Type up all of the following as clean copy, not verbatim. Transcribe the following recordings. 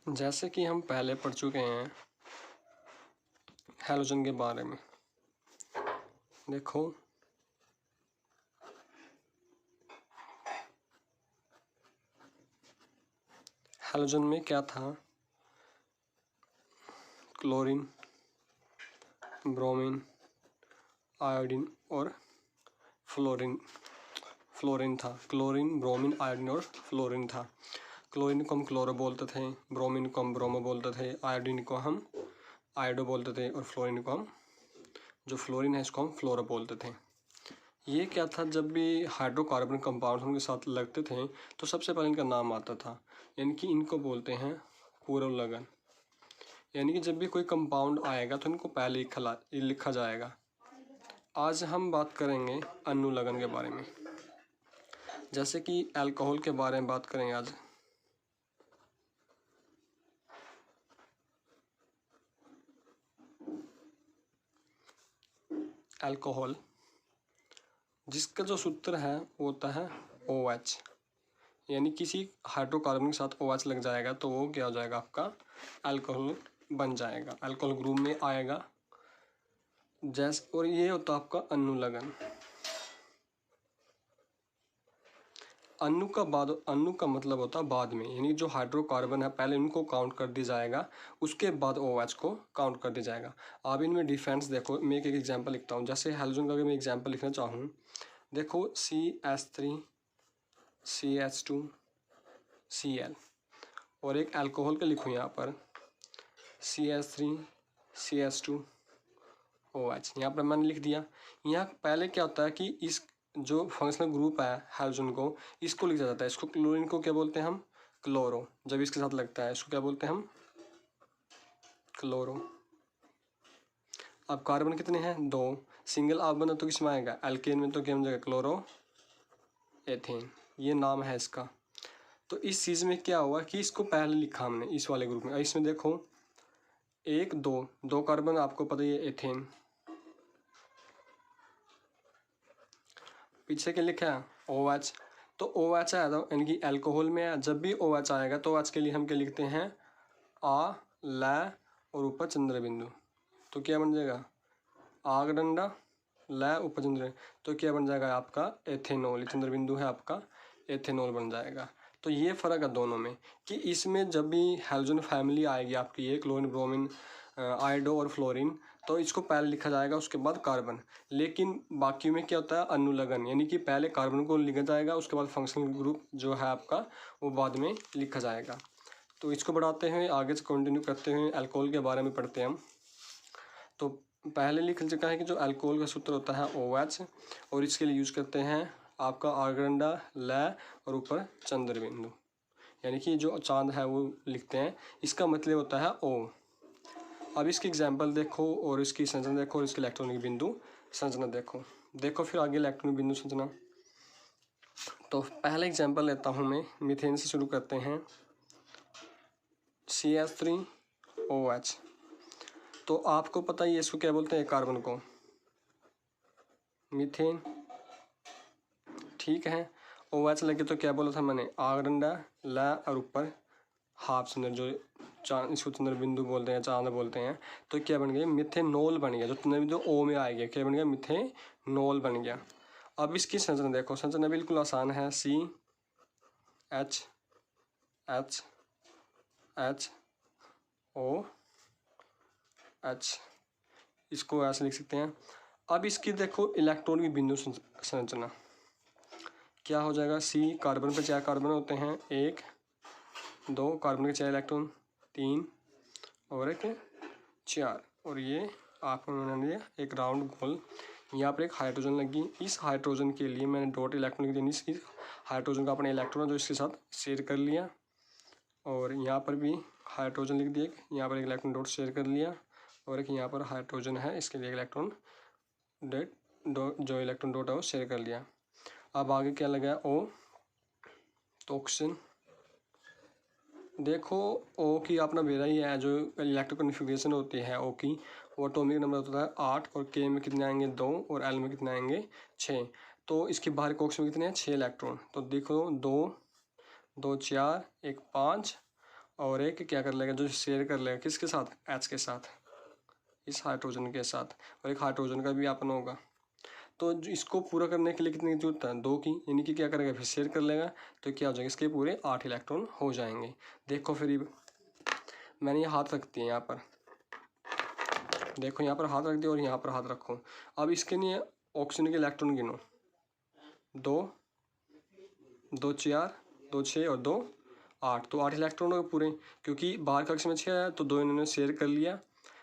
जैसे कि हम पहले पढ़ चुके हैं हैलोजन के बारे में। देखो हैलोजन में क्या था, क्लोरीन, ब्रोमीन, आयोडीन और फ्लोरीन था। क्लोरीन, ब्रोमीन, आयोडीन और फ्लोरीन था। क्लोरीन को हम क्लोरो बोलते थे, ब्रोमीन को हम ब्रोमो बोलते थे, आयोडीन को हम आयोडो बोलते थे और फ्लोरीन को हम, जो फ्लोरीन है इसको हम फ्लोरो बोलते थे। ये क्या था, जब भी हाइड्रोकार्बन कंपाउंड उनके साथ लगते थे तो सबसे पहले इनका नाम आता था, यानी कि इनको बोलते हैं पूर्व लगन। यानी कि जब भी कोई कंपाउंड आएगा तो इनको पहले लिखा जाएगा। आज हम बात करेंगे अनुलगन के बारे में। जैसे कि अल्कोहल के बारे में बात करेंगे आज। अल्कोहल, जिसका जो सूत्र है वो होता है OH, यानी किसी हाइड्रोकार्बन के साथ OH लग जाएगा तो वो क्या हो जाएगा, आपका अल्कोहल बन जाएगा, अल्कोहल ग्रुप में आएगा। जैसे, और ये होता है आपका अनुलगन। अनु का मतलब होता है बाद में, यानी जो हाइड्रोकार्बन है पहले उनको काउंट कर दिया जाएगा, उसके बाद OH को काउंट कर दिया जाएगा। अब इनमें डिफरेंस देखो, मैं एक एग्जांपल लिखता हूँ। जैसे हैलोजन का अगर मैं एग्जांपल लिखना चाहूँ, देखो CH3 CH2 Cl, और एक अल्कोहल का लिखूँ यहाँ पर CH3 CH2 OH। यहाँ पर मैंने लिख दिया। यहाँ पहले क्या होता है कि इस जो फंक्शनल ग्रुप है हैलोजन को, इसको लिखा जाता है। इसको क्लोरीन को क्या बोलते हैं हम, क्लोरो। जब इसके साथ लगता है इसको क्या बोलते हैं हम, क्लोरो। अब कार्बन कितने हैं, 2। सिंगल आप बना तो किसमें आएगा, एल्केन में, तो क्या बन जाएगा, क्लोरो एथेन। ये नाम है इसका। तो इस चीज़ में क्या हुआ कि इसको पहले लिखा हमने इस वाले ग्रुप में। इसमें देखो 1 2 कार्बन, आपको पता ही है एथेन। पीछे क्या लिखा है, OH। तो OH आया था, यानी कि अल्कोहल में है। जब भी OH आएगा तो OH के लिए हम क्या लिखते हैं, आ, ल और ऊपर चंद्र बिंदु। तो क्या बन जाएगा, आग डंडा, ल ऊपर चंद्र, तो क्या बन जाएगा आपका एथेनॉल। चंद्र बिंदु है आपका, एथेनॉल बन जाएगा। तो ये फ़र्क है दोनों में कि इसमें जब भी हैलोजन फैमिली आएगी आपकी, ये क्लोरीन, ब्रोमीन, आयोडो और फ्लोरीन, तो इसको पहले लिखा जाएगा, उसके बाद कार्बन। लेकिन बाकी में क्या होता है, अनुलगन, यानी कि पहले कार्बन को लिखा जाएगा, उसके बाद फंक्शनल ग्रुप जो है आपका वो बाद में लिखा जाएगा। तो इसको बढ़ाते हैं, आगे से कंटिन्यू करते हैं, अल्कोहल के बारे में पढ़ते हैं हम। तो पहले लिख चुका है कि जो अल्कोहल का सूत्र होता है OH, और इसके लिए यूज़ करते हैं आपका आगरंडा, ल और ऊपर चंद्र बिंदु, यानी कि जो चांद है वो लिखते हैं। इसका मतलब होता है O। अब इसकी एग्जांपल देखो और इसकी संरचना देखो और इसके इलेक्ट्रॉनिक बिंदु संरचना देखो फिर आगे इलेक्ट्रॉनिक बिंदु संरचना। तो पहला एग्जांपल लेता हूँ मैं, मीथेन से शुरू करते हैं। CH3OH, तो आपको पता ही है इसको क्या बोलते हैं, कार्बन को मीथेन, ठीक है। OH लगे तो क्या बोला था मैंने, आगरंडा, ल और ऊपर हाफ चंद्र, जो चांद, इसको चंद्र बिंदु बोलते हैं, चांद बोलते हैं। तो क्या बन गया, मिथेनॉल बन गया। जो चंद्र बिंदु O में आ गया, क्या बन गया, मिथेनॉल बन गया। अब इसकी संरचना देखो, संरचना बिल्कुल आसान है, CHHOH, इसको ऐसे लिख सकते हैं। अब इसकी देखो इलेक्ट्रॉनिक बिंदु संरचना क्या हो जाएगा, C, कार्बन पे 4 कार्बन होते हैं, 1 2, कार्बन के 4 इलेक्ट्रॉन, 3 और एक 4, और ये आपको मैंने दिया एक राउंड गोल। यहाँ पर एक हाइड्रोजन लगी। इस हाइड्रोजन के लिए मैंने डॉट इलेक्ट्रॉन लिख दिया, इस हाइड्रोजन का अपने इलेक्ट्रॉन जो इसके साथ शेयर कर लिया, और यहाँ पर भी हाइड्रोजन लिख दिया, यहाँ पर एक इलेक्ट्रॉन डॉट शेयर कर लिया, और एक यहाँ पर हाइड्रोजन है, इसके लिए इलेक्ट्रॉन जो इलेक्ट्रॉन डॉट है वो शेयर कर लिया। अब आगे क्या लगा, O, तो ऑक्सीजन। देखो O की अपना बेरा ही है, जो इलेक्ट्रो कन्फिग्रेशन होती है O की, वो एटॉमिक नंबर होता है 8, और K में कितने आएंगे 2, और L में कितने आएंगे 6। तो इसके बाहर ऑक्सीजन में कितने हैं 6 इलेक्ट्रॉन। तो देखो 2 2 4 1 5, और एक क्या कर लेगा, जो शेयर कर लेगा किसके साथ, H के साथ, इस हाइड्रोजन के साथ, और एक हाइड्रोजन का भी अपन होगा। तो इसको पूरा करने के लिए कितनी जरूरत है, 2 की, यानी कि क्या करेगा फिर शेयर कर लेगा, तो क्या हो जाएगा, इसके पूरे 8 इलेक्ट्रॉन हो जाएंगे। देखो फिर मैंने ये हाथ रख दिए यहाँ पर, देखो यहाँ पर हाथ रख दिया और यहाँ पर हाथ रखो। अब इसके लिए ऑक्सीजन के इलेक्ट्रॉन गिनो, 2 2 4 2 6 और 2 8, तो 8 इलेक्ट्रॉन हो गए पूरे, क्योंकि बाहर कक्ष में 6 है तो 2 इन्होंने शेयर कर लिया,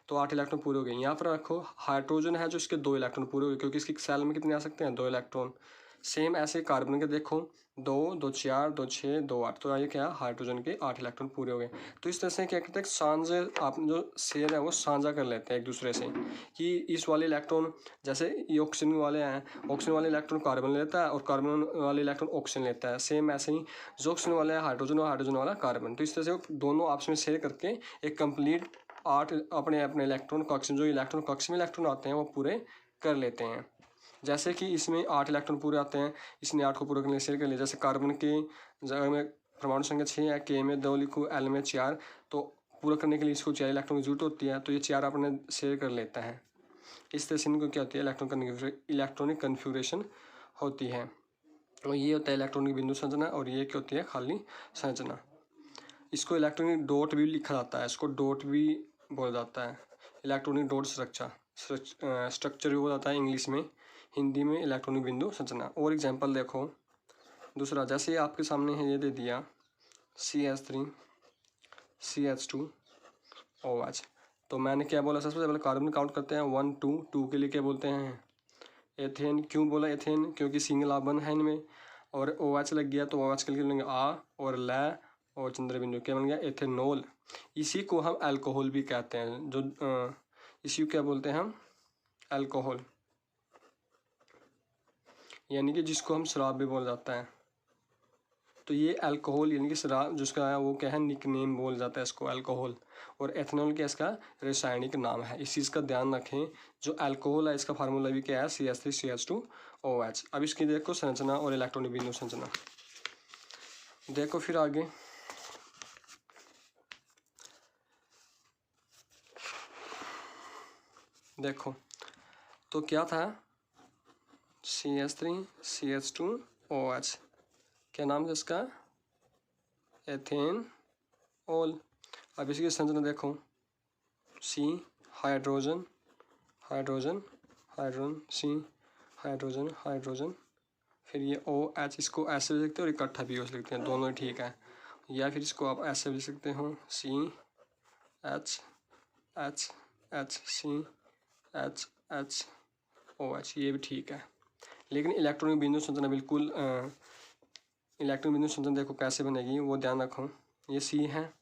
तो 8 इलेक्ट्रॉन पूरे हो गए। यहाँ पर रखो हाइड्रोजन है जो इसके 2 इलेक्ट्रॉन पूरे हो गए, क्योंकि इसकी सेल में कितने आ सकते हैं, 2 इलेक्ट्रॉन। सेम ऐसे कार्बन के देखो, 2 2 4 2 6 2 8, तो ये क्या हाइड्रोजन के 8 इलेक्ट्रॉन पूरे हो गए। तो इस तरह से क्या करते हैं, साझा आप जो शेयर है वो साझा कर लेते हैं एक दूसरे से, कि इस वाले इलेक्ट्रॉन, जैसे ये ऑक्सीजन वाले हैं, ऑक्सीजन वाले इलेक्ट्रॉन कार्बन लेता है और कार्बन वाले इलेक्ट्रॉन ऑक्सीजन लेता है, सेम ऐसे ही जो ऑक्सीजन वाला है हाइड्रोजन और हाइड्रोजन वाला कार्बन। तो इस तरह से दोनों आपस में शेयर करके एक कंप्लीट 8 अपने अपने इलेक्ट्रॉन कक्ष, जो इलेक्ट्रॉन कक्ष में इलेक्ट्रॉन आते हैं वो पूरे कर लेते हैं। जैसे कि इसमें 8 इलेक्ट्रॉन पूरे आते हैं, इसने 8 को पूरा करने शेयर कर लिया। जैसे कार्बन के जगह में परमाणु संख्या 6 है, के में 2 लिखूँ, एल में 4, तो पूरा करने के लिए इसको 4 इलेक्ट्रॉन की जरूरत होती है, तो ये 4 अपने शेयर कर लेता है। इस तरह से इनको क्या होती है, इलेक्ट्रॉनिक कन्फिग्रेशन होती है। और ये होता है इलेक्ट्रॉनिक बिंदु संरचना, और ये क्या होती है, खाली संरचना। इसको इलेक्ट्रॉनिक डॉट भी लिखा जाता है, इसको डॉट भी बोला जाता है, इलेक्ट्रॉनिक डॉट स्ट्रक्चर भी बोला जाता है इंग्लिश में, हिंदी में इलेक्ट्रॉनिक बिंदु संरचना। और एग्जांपल देखो दूसरा, जैसे आपके सामने है, ये दे दिया CH3 CH2 OH, तो मैंने क्या बोला, सबसे पहले कार्बन काउंट करते हैं, 1 2 2 के लिए क्या बोलते हैं, एथेन। क्यों बोला एथेन, क्योंकि सिंगल कार्बन है इनमें, और OH लग गया तो OH के लिए लेंगे आ और लै और चंद्रबिंदु, क्या बन गया, एथेनॉल। इसी को हम अल्कोहल भी कहते हैं, जो इसी को क्या बोलते हैं हम, अल्कोहल, यानी कि जिसको हम शराब भी बोल जाता है। तो ये अल्कोहल यानी कि शराब जिसका है वो क्या है, निकनेम बोल जाता है इसको, अल्कोहल। और एथेनॉल क्या इसका रासायनिक नाम है, इस चीज़ का ध्यान रखें। जो अल्कोहल है इसका फार्मूला भी क्या है, CH3 CH2 OH। अब इसकी देखो संरचना और इलेक्ट्रॉनिक बिंदु संरचना, देखो फिर आगे देखो, तो क्या था, CH3 CH2 OH, क्या नाम था इसका, एथेनॉल। अब इसकी संरचना देखो, C hydrogen hydrogen hydrogen, C hydrogen hydrogen, फिर ये OH, इसको ऐसे भी लिखते हैं और इकट्ठा भी हो सकते हैं, दोनों ही ठीक है। या फिर इसको आप ऐसे भी लिख सकते हो, CH H H CH HOH, ये भी ठीक है। लेकिन इलेक्ट्रॉनिक बिंदु संरचना बिल्कुल इलेक्ट्रॉनिक बिंदु संरचना देखो कैसे बनेगी, वो ध्यान रखो। ये C है,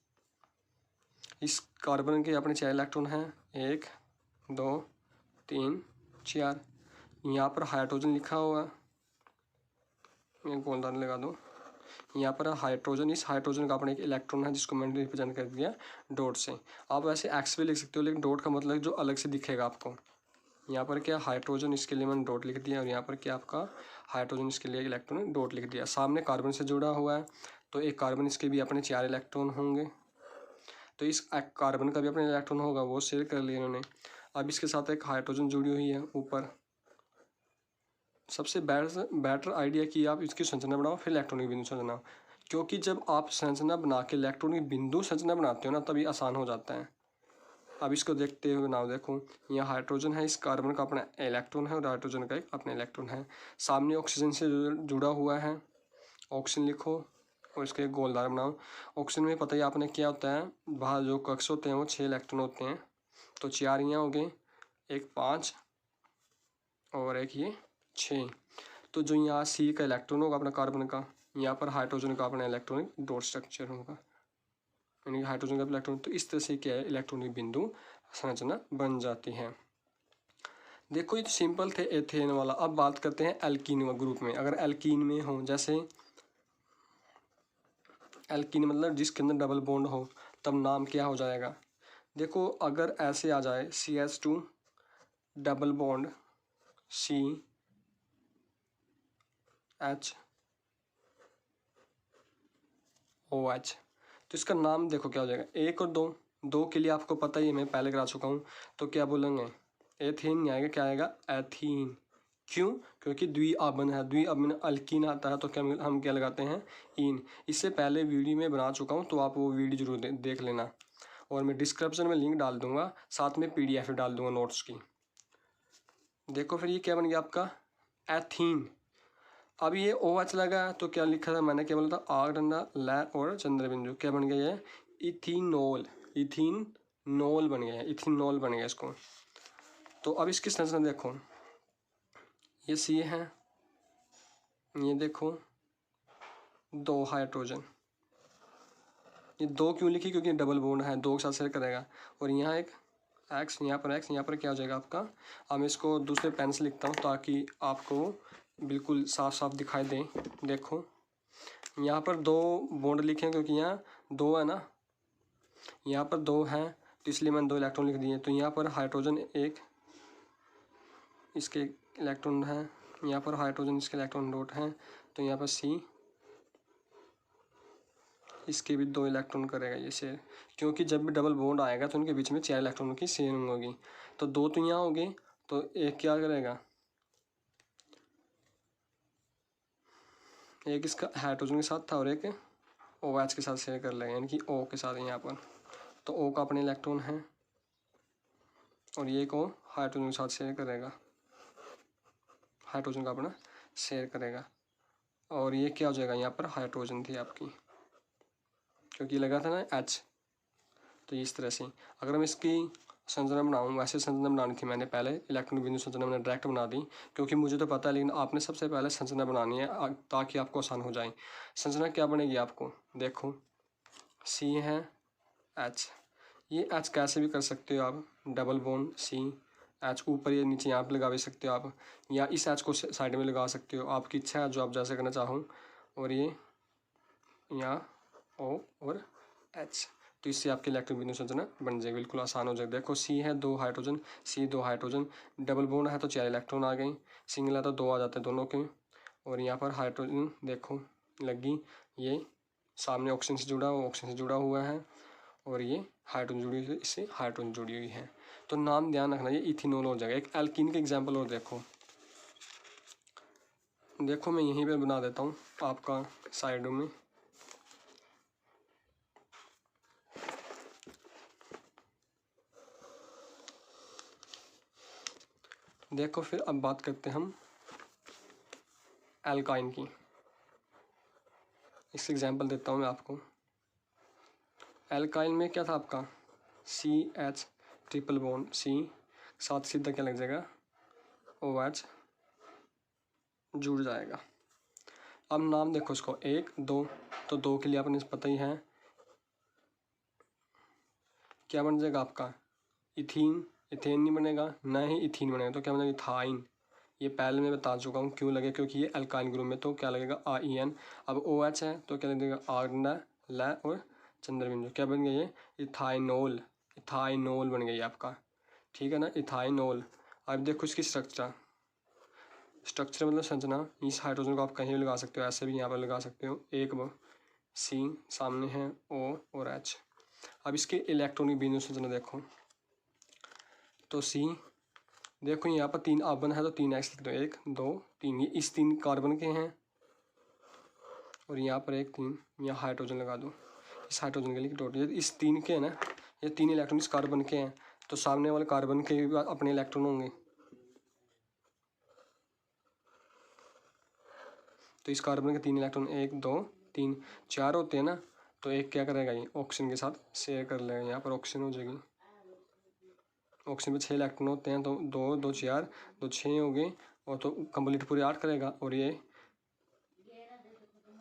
इस कार्बन के अपने 4 इलेक्ट्रॉन हैं, 1 2 3 4, यहाँ पर हाइड्रोजन लिखा हुआ है, मैं गोलदान लगा दूँ, यहाँ पर हाइड्रोजन, इस हाइड्रोजन का अपने एक इलेक्ट्रॉन है जिसको मैंने रिप्रेजेंट कर दिया डॉट से। आप वैसे एक्स भी लिख सकते हो, लेकिन डॉट का मतलब जो अलग से दिखेगा आपको। यहाँ पर क्या हाइड्रोजन, इसके लिए मैंने डॉट लिख दिया, और यहाँ पर क्या आपका हाइड्रोजन, इसके लिए इलेक्ट्रॉन डॉट लिख दिया। सामने कार्बन से जुड़ा हुआ है, तो एक कार्बन, इसके भी अपने 4 इलेक्ट्रॉन होंगे, तो इस कार्बन का भी अपने इलेक्ट्रॉन होगा, वो शेयर कर लिया इन्होंने। अब इसके साथ एक हाइड्रोजन जुड़ी हुई है ऊपर। सबसे बेटर आइडिया कि आप इसकी संरचना बनाओ फिर इलेक्ट्रॉनिक बिंदु संरचना, क्योंकि जब आप संरचना बना के इलेक्ट्रॉनिक बिंदु संरचना बनाते हो ना, तभी आसान हो जाता है। अब इसको देखते हुए नाम देखो, यहाँ हाइड्रोजन है, इस कार्बन का अपना इलेक्ट्रॉन है और हाइड्रोजन का एक अपना इलेक्ट्रॉन है। सामने ऑक्सीजन से जुड़ा हुआ है, ऑक्सीजन लिखो और इसके गोलदार बनाओ। ऑक्सीजन में पता ही आपने क्या होता है, बाहर जो कक्ष होते हैं वो 6 इलेक्ट्रॉन होते हैं, तो 4 यहाँ हो गए, एक 5 और एक ये 6। तो जो यहाँ C का इलेक्ट्रॉन होगा अपना कार्बन का, यहाँ पर हाइड्रोजन का अपना इलेक्ट्रॉनिक डॉट स्ट्रक्चर होगा, यानी कि हाइड्रोजन का इलेक्ट्रॉन। तो इस तरह से क्या है, इलेक्ट्रॉनिक बिंदु संरचना बन जाती है। देखो ये तो सिंपल थे एथेन वाला। अब बात करते हैं एल्कीन ग्रुप में। अगर एल्कीन में हो, जैसे एल्कीन मतलब जिसके अंदर डबल बॉन्ड हो, तब नाम क्या हो जाएगा। देखो अगर ऐसे आ जाए CH2 double bond CH, OH, इसका नाम देखो क्या हो जाएगा, 1 और 2, 2 के लिए आपको पता ही है, मैं पहले करा चुका हूँ। तो क्या बोलेंगे, एथीन नहीं आएगा, क्या आएगा एथीन। क्यों, क्योंकि द्विआबन है, द्विआबन अल्कीन आता है तो क्या हम क्या लगाते हैं, ईन। इससे पहले वीडियो में बना चुका हूँ, तो आप वो वीडियो जरूर देख लेना, और मैं डिस्क्रिप्शन में लिंक डाल दूंगा, साथ में PDF डाल दूंगा नोट्स की। देखो फिर ये क्या बन गया आपका, एथीन। अब ये OH लगा तो क्या लिखा था मैंने, क्या बोला था, आग डंडा लै और चंद्रबिंदु, क्या बन गया ये, इथीनोल, इथीनोल बन गया, इथीनोल बन गया इसको। तो अब इसकी संरचना देखो, ये C है, ये देखो 2 हाइड्रोजन, ये 2 क्यों लिखी, क्योंकि डबल बॉन्ड है, 2 के साथ शेयर करेगा। और यहाँ एक X, यहाँ पर X, यहाँ पर क्या हो जाएगा आपका, अब मैं इसको दूसरे पेन से लिखता हूँ ताकि आपको बिल्कुल साफ साफ दिखाई दे। देखो यहाँ पर 2 बॉन्ड लिखे हैं, क्योंकि यहाँ 2 है ना, यहाँ पर 2 हैं, तो इसलिए मैंने 2 इलेक्ट्रॉन लिख दिए। तो यहाँ पर हाइड्रोजन एक, इसके इलेक्ट्रॉन हैं, यहाँ पर हाइड्रोजन इसके इलेक्ट्रॉन डॉट हैं, तो यहाँ पर C, इसके भी 2 इलेक्ट्रॉन करेगा ये शेयर, क्योंकि जब भी डबल बॉन्ड आएगा तो उनके बीच में 4 इलेक्ट्रॉनों की शेयरिंग होगी। तो 2 तो यहाँ होंगे, तो एक क्या करेगा, एक इसका हाइड्रोजन के साथ था और एक OH के साथ शेयर कर लेगा, यानी कि O के साथ यहाँ पर। तो O का अपने इलेक्ट्रॉन है और ये को हाइड्रोजन के साथ शेयर करेगा, हाइड्रोजन का अपना शेयर करेगा। और ये क्या हो जाएगा, यहाँ पर हाइड्रोजन थी आपकी, क्योंकि लगा था ना H। तो इस तरह से अगर हम इसकी संरचना बनाऊँ, वैसे संरचना बनानी थी मैंने पहले, इलेक्ट्रॉन बिंदु संरचना मैंने डायरेक्ट बना दी, क्योंकि मुझे तो पता है, लेकिन आपने सबसे पहले संरचना बनानी है ताकि आपको आसान हो जाए। संरचना क्या बनेगी आपको, देखो C है H, ये H कैसे भी कर सकते हो आप, डबल बॉन्ड C H ऊपर या नीचे यहाँ पे लगा भी सकते हो आप, या इस H को साइड में लगा सकते हो, आपकी इच्छा है जो आप जैसे करना चाहो। और ये यहाँ O और H, तो इससे आपकी इलेक्ट्रॉन बिंदु संरचना बन जाएगी, बिल्कुल आसान हो जाएगा। देखो C है 2 hydrogen, C 2 hydrogen, double bond है तो 4 इलेक्ट्रॉन आ गए, सिंगल है तो 2 आ जाते हैं दोनों के। और यहाँ पर हाइड्रोजन देखो लगी, ये सामने ऑक्सीजन से जुड़ा हुआ, ऑक्सीजन से जुड़ा हुआ है, और ये हाइड्रोजन जुड़ी हुई है, इससे हाइड्रोजन जुड़ी हुई है। तो नाम ध्यान रखना, ये इथेनॉल हो जाएगा। एक एल्कीन के एग्जाम्पल और देखो, देखो मैं यहीं पे बना देता हूँ आपका साइडों में। देखो फिर अब बात करते हैं हम एल्काइन की। इसका एग्जाम्पल देता हूँ मैं आपको। एल्काइन में क्या था आपका, CH ट्रिपल बॉन्ड C, साथ सीधा क्या लग जाएगा, OH जुड़ जाएगा। अब नाम देखो इसको 1 2, तो 2 के लिए आपने पता ही है, क्या बन जाएगा आपका, इथीन। इथेन नहीं बनेगा, ना ही इथीन बनेगा, तो क्या बनेगा, इथाइन। ये पहले मैं बता चुका हूँ क्यों लगे, क्योंकि ये अल्काइन ग्रुप में तो क्या लगेगा, AEN। अब OH है तो क्या लगेगा, आगना लै और चंद्रबिंदु, क्या बन गया ये, इथाइनोल। इथाइनोल बन गई आपका, ठीक है ना, इथाइनोल। अब देखो इसकी स्ट्रक्चर, स्ट्रक्चर मतलब संरचना, इस हाइड्रोजन को आप कहीं भी लगा सकते हो, ऐसे भी यहाँ पर लगा सकते हो, एक C सामने है O और H। अब इसके इलेक्ट्रॉनिक बिंदु संरचना देखो, तो C देखो यहाँ पर 3 कार्बन है तो 3X लिख दो, 1 2 3, ये इस 3 कार्बन के हैं, और यहाँ पर एक 3, यहाँ हाइड्रोजन लगा दो, इस हाइड्रोजन के लिए टोटल इस 3 के हैं ना, ये 3 इलेक्ट्रॉन इस कार्बन के हैं, तो सामने वाले कार्बन के भी अपने इलेक्ट्रॉन होंगे, तो इस कार्बन के 3 इलेक्ट्रॉन 1 2 3 4 होते हैं ना, तो एक क्या करेगा, ये ऑक्सीजन के साथ शेयर कर लेगा, यहाँ पर ऑक्सीजन हो जाएगी। ऑक्सीजन में 6 इलेक्ट्रॉन होते हैं, तो 2 2 4 2 6 हो गए, और तो कंप्लीट पूरे 8 करेगा। और ये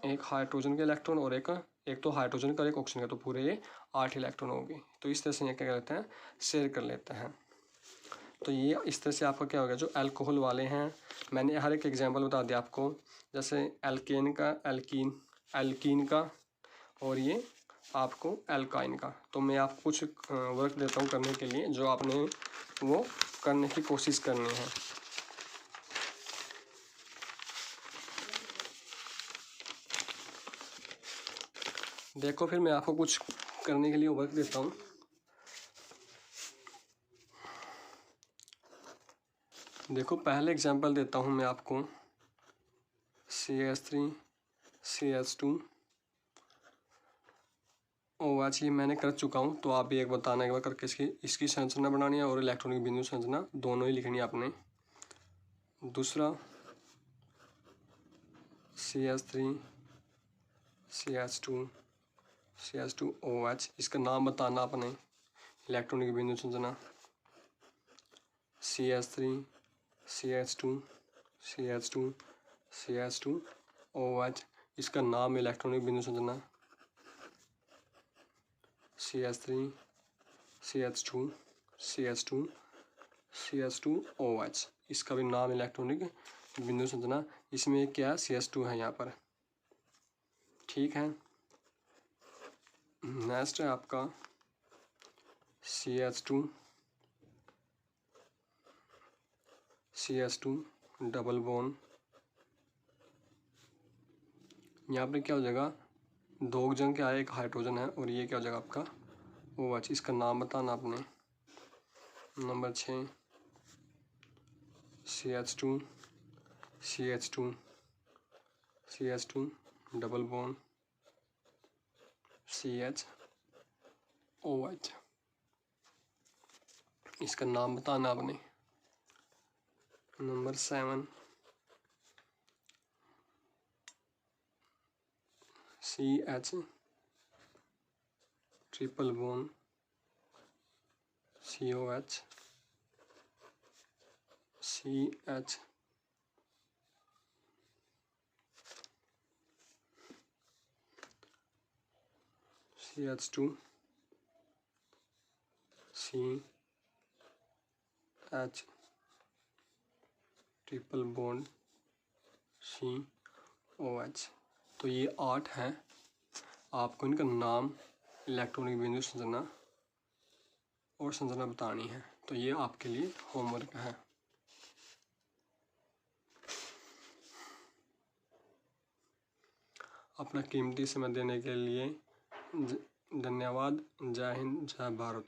एक हाइड्रोजन के इलेक्ट्रॉन और एक तो हाइड्रोजन का एक ऑक्सीजन का, तो पूरे ये 8 इलेक्ट्रॉन हो गए। तो इस तरह से ये क्या करते हैं, शेयर कर लेते हैं। तो ये इस तरह से आपका क्या होगा, जो अल्कोहल वाले हैं, मैंने हर एक एग्जांपल बता दिया आपको, जैसे एल्केन का, एल्कीन का, और ये आपको एल्काइन का। तो मैं आपको कुछ वर्क देता हूँ करने के लिए, जो आपने वो करने की कोशिश करनी है। देखो फिर मैं आपको कुछ करने के लिए वर्क देता हूँ। देखो पहले एग्जांपल देता हूँ मैं आपको, CH3 CH2 OH ये मैंने कर चुका हूँ, तो आप भी एक बताना एक बार करके इसकी संरचना बनानी है और इलेक्ट्रॉनिक बिंदु संरचना दोनों ही लिखनी है आपने। दूसरा CH3 CH2 CH2 OH, इसका नाम बताना आपने, इलेक्ट्रॉनिक बिंदु संरचना CH3 CH2 CH2 CH2 OH, इसका नाम इलेक्ट्रॉनिक बिंदु संरचना CH3 CH2 CH2 CH2 OH, इसका भी नाम इलेक्ट्रॉनिक बिंदु संरचना। इसमें क्या CH2 है यहाँ पर, ठीक है। नेक्स्ट है आपका CH2 CH2 डबल बॉन्ड, यहाँ पर क्या हो जाएगा, दो ऑक्सीजन क्या है, एक हाइड्रोजन है, और ये क्या हो जाएगा आपका OH, इसका नाम बताना आपने। Number 6 CH2 CH2 CH2 double bond CHOH, इसका नाम बताना आपने। Number 7 CH triple bond COH CH CH2 CH triple bond COH। तो ये 8 हैं, आपको इनका नाम, इलेक्ट्रॉनिक बिंदु संरचना और संरचना बतानी है। तो ये आपके लिए होमवर्क है। अपना कीमती समय देने के लिए धन्यवाद। जय हिंद, जय भारत।